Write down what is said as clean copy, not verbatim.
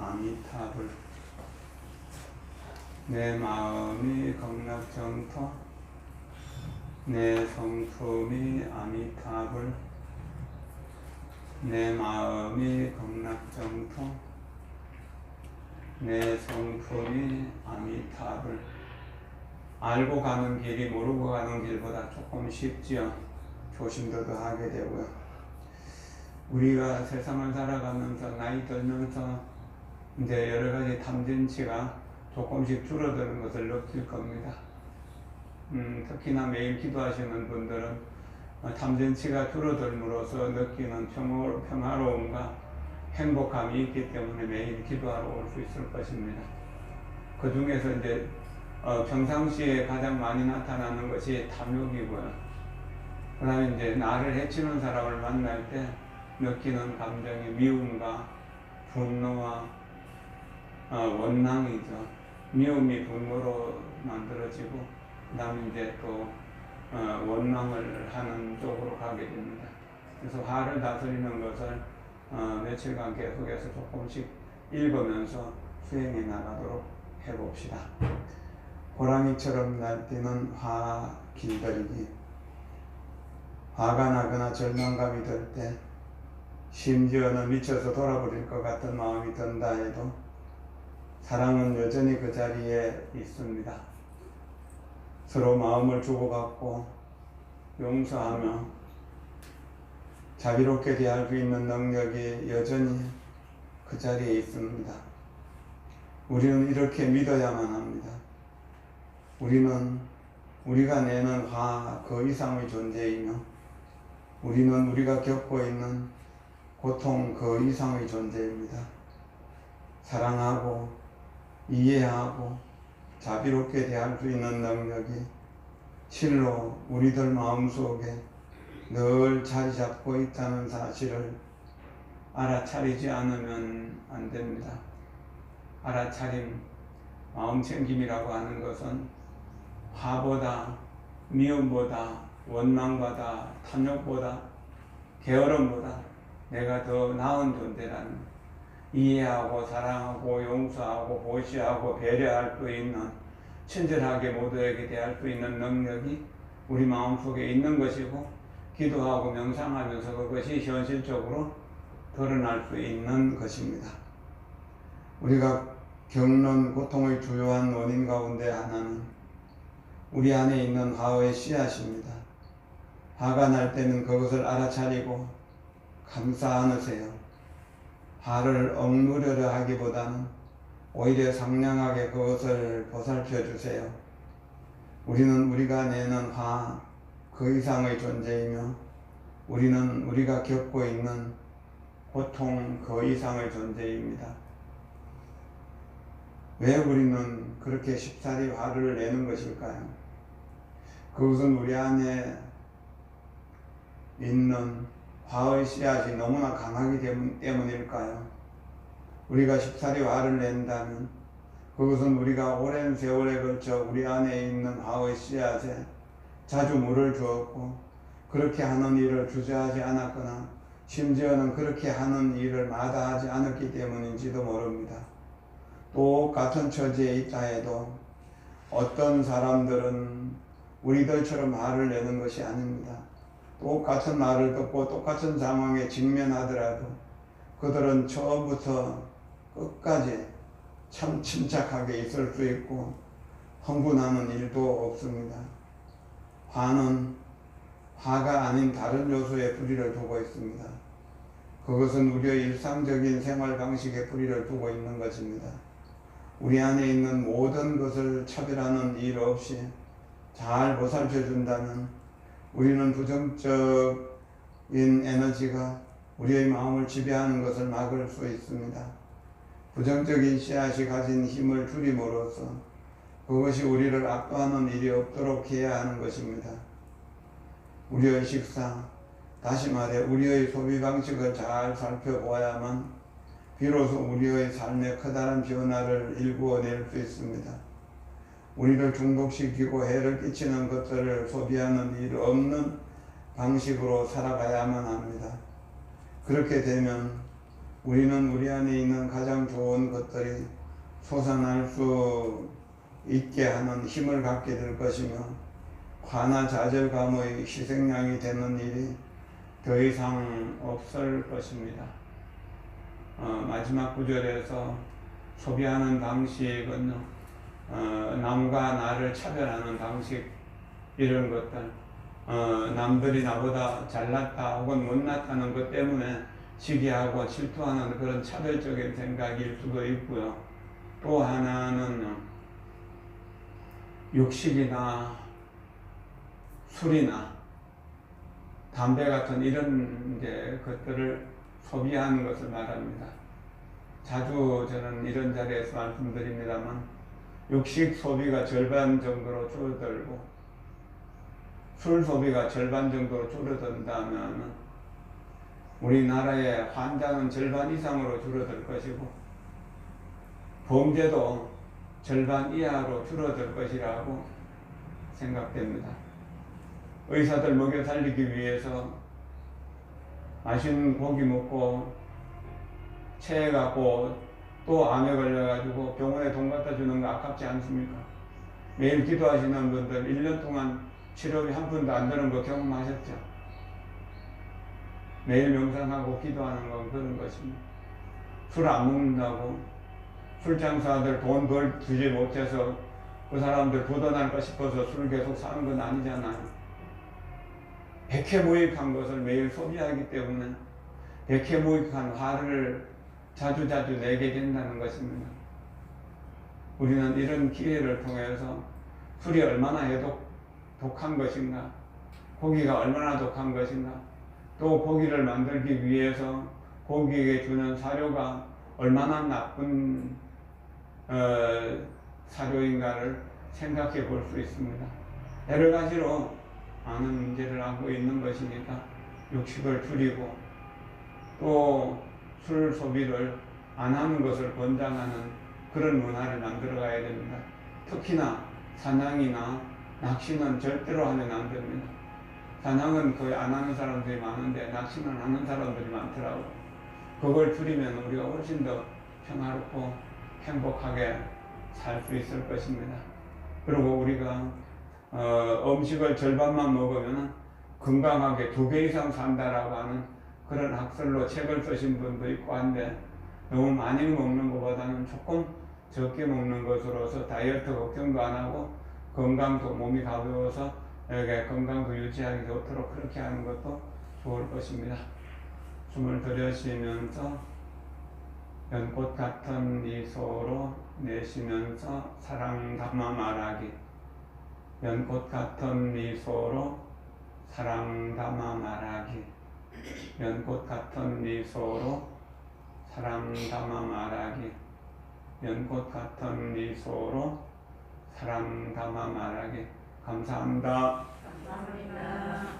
아미타불. 내 마음이 극락정토, 내 성품이 아미타불. 내 마음이 극락정토, 내 성품이 아미타불. 알고 가는 길이 모르고 가는 길보다 조금 쉽지요. 조심도 더 하게 되고요. 우리가 세상을 살아가면서 나이 들면서 이제 여러 가지 탐진치가 조금씩 줄어드는 것을 느낄 겁니다. 특히나 매일 기도하시는 분들은 탐진치가 줄어들므로써 느끼는 평화로움과 행복감이 있기 때문에 매일 기도하러 올 수 있을 것입니다. 그 중에서 이제 평상시에 가장 많이 나타나는 것이 탐욕이고요. 그 다음에 이제 나를 해치는 사람을 만날 때 느끼는 감정이 미움과 분노와 원망이죠. 미움이 분노로 만들어지고, 그 다음에 이제 또 원망을 하는 쪽으로 가게 됩니다. 그래서 화를 다스리는 것을 며칠간 계속해서 조금씩 읽으면서 수행해 나가도록 해봅시다. 호랑이처럼 날뛰는 화 길들이기. 화가 나거나 절망감이 들 때, 심지어는 미쳐서 돌아버릴 것 같은 마음이 든다 해도 사랑은 여전히 그 자리에 있습니다. 서로 마음을 주고받고 용서하며 자비롭게 대할 수 있는 능력이 여전히 그 자리에 있습니다. 우리는 이렇게 믿어야만 합니다. 우리는 우리가 내는 화 그 이상의 존재이며, 우리는 우리가 겪고 있는 고통 그 이상의 존재입니다. 사랑하고 이해하고 자비롭게 대할 수 있는 능력이 실로 우리들 마음속에 늘 자리 잡고 있다는 사실을 알아차리지 않으면 안 됩니다. 알아차림, 마음챙김이라고 하는 것은 화보다, 미움보다, 원망보다, 탐욕보다, 게으름보다 내가 더 나은 존재라는, 이해하고 사랑하고 용서하고 보시하고 배려할 수 있는, 친절하게 모두에게 대할 수 있는 능력이 우리 마음속에 있는 것이고, 기도하고 명상하면서 그것이 현실적으로 드러날 수 있는 것입니다. 우리가 겪는 고통의 주요한 원인 가운데 하나는 우리 안에 있는 화의 씨앗입니다. 화가 날 때는 그것을 알아차리고 감싸 안으세요. 화를 억누르려 하기보다는 오히려 상냥하게 그것을 보살펴 주세요. 우리는 우리가 내는 화 그 이상의 존재이며, 우리는 우리가 겪고 있는 고통 그 이상의 존재입니다. 왜 우리는 그렇게 쉽사리 화를 내는 것일까요? 그것은 우리 안에 있는 화의 씨앗이 너무나 강하기 때문일까요? 우리가 쉽사리 화를 낸다면 그것은 우리가 오랜 세월에 걸쳐 우리 안에 있는 화의 씨앗에 자주 물을 주었고, 그렇게 하는 일을 주저하지 않았거나 심지어는 그렇게 하는 일을 마다하지 않았기 때문인지도 모릅니다. 똑같은 처지에 있다 해도 어떤 사람들은 우리들처럼 화를 내는 것이 아닙니다. 똑같은 말을 듣고 똑같은 상황에 직면하더라도 그들은 처음부터 끝까지 참 침착하게 있을 수 있고 흥분하는 일도 없습니다. 화는 화가 아닌 다른 요소에 뿌리를 두고 있습니다. 그것은 우리의 일상적인 생활 방식에 뿌리를 두고 있는 것입니다. 우리 안에 있는 모든 것을 차별하는 일 없이 잘 보살펴 준다면 우리는 부정적인 에너지가 우리의 마음을 지배하는 것을 막을 수 있습니다. 부정적인 씨앗이 가진 힘을 줄임으로써 그것이 우리를 압도하는 일이 없도록 해야 하는 것입니다. 우리의 식사, 다시 말해 우리의 소비 방식을 잘 살펴보아야만 비로소 우리의 삶에 커다란 변화를 일구어낼 수 있습니다. 우리를 중독시키고 해를 끼치는 것들을 소비하는 일 없는 방식으로 살아가야만 합니다. 그렇게 되면 우리는 우리 안에 있는 가장 좋은 것들이 솟아날 수 있게 하는 힘을 갖게 될 것이며 과나 좌절감의 희생양이 되는 일이 더 이상 없을 것입니다. 마지막 구절에서 소비하는 방식은요, 남과 나를 차별하는 방식, 이런 것들, 남들이 나보다 잘났다 혹은 못났다는 것 때문에 시기하고 질투하는 그런 차별적인 생각일 수도 있고요. 또 하나는 육식이나 술이나 담배 같은 이런 이제 것들을 소비하는 것을 말합니다. 자주 저는 이런 자리에서 말씀드립니다만, 육식 소비가 절반 정도로 줄어들고 술 소비가 절반 정도로 줄어든다면 우리나라의 환자는 절반 이상으로 줄어들 것이고 범죄도 절반 이하로 줄어들 것이라고 생각됩니다. 의사들 먹여 살리기 위해서 맛있는 고기 먹고 체해갖고 또 암에 걸려가지고 병원에 돈 갖다 주는 거 아깝지 않습니까? 매일 기도하시는 분들 1년 동안 치료비 한 푼도 안 드는 거 경험하셨죠? 매일 명상하고 기도하는 건 그런 것입니다. 술 안 먹는다고 술장사들 돈 벌 주지 못해서 그 사람들 부도날까 싶어서 술 계속 사는 건 아니잖아요. 백해무익한 것을 매일 소비하기 때문에 백해무익한 화를 자주자주 내게 된다는 것입니다. 우리는 이런 기회를 통해서 술이 얼마나 독한 것인가, 고기가 얼마나 독한 것인가, 또 고기를 만들기 위해서 고기에게 주는 사료가 얼마나 나쁜 사료인가를 생각해 볼 수 있습니다. 여러 가지로 많은 문제를 안고 있는 것이니까 육식을 줄이고 또 술 소비를 안 하는 것을 권장하는 그런 문화를 만들어 가야 됩니다. 특히나 사냥이나 낚시는 절대로 하면 안 됩니다. 사냥은 거의 안 하는 사람들이 많은데 낚시는 하는 사람들이 많더라고요. 그걸 줄이면 우리가 훨씬 더 평화롭고 행복하게 살 수 있을 것입니다. 그리고 우리가 음식을 절반만 먹으면 건강하게 2배 이상 산다라고 하는 그런 학설로 책을 쓰신 분도 있고 한데, 너무 많이 먹는 것보다는 조금 적게 먹는 것으로서 다이어트 걱정도 안 하고 건강도, 몸이 가벼워서 이렇게 건강도 유지하기 좋도록 그렇게 하는 것도 좋을 것입니다. 숨을 들여쉬면서 연꽃 같은 미소로 내쉬면서 사랑 담아 말하기. 연꽃 같은 미소로 사랑 담아 말하기. 연꽃 같은 미소로 사랑 담아 말하기. 연꽃 같은 미소로 사랑 담아 말하기. 감사합니다. 감사합니다.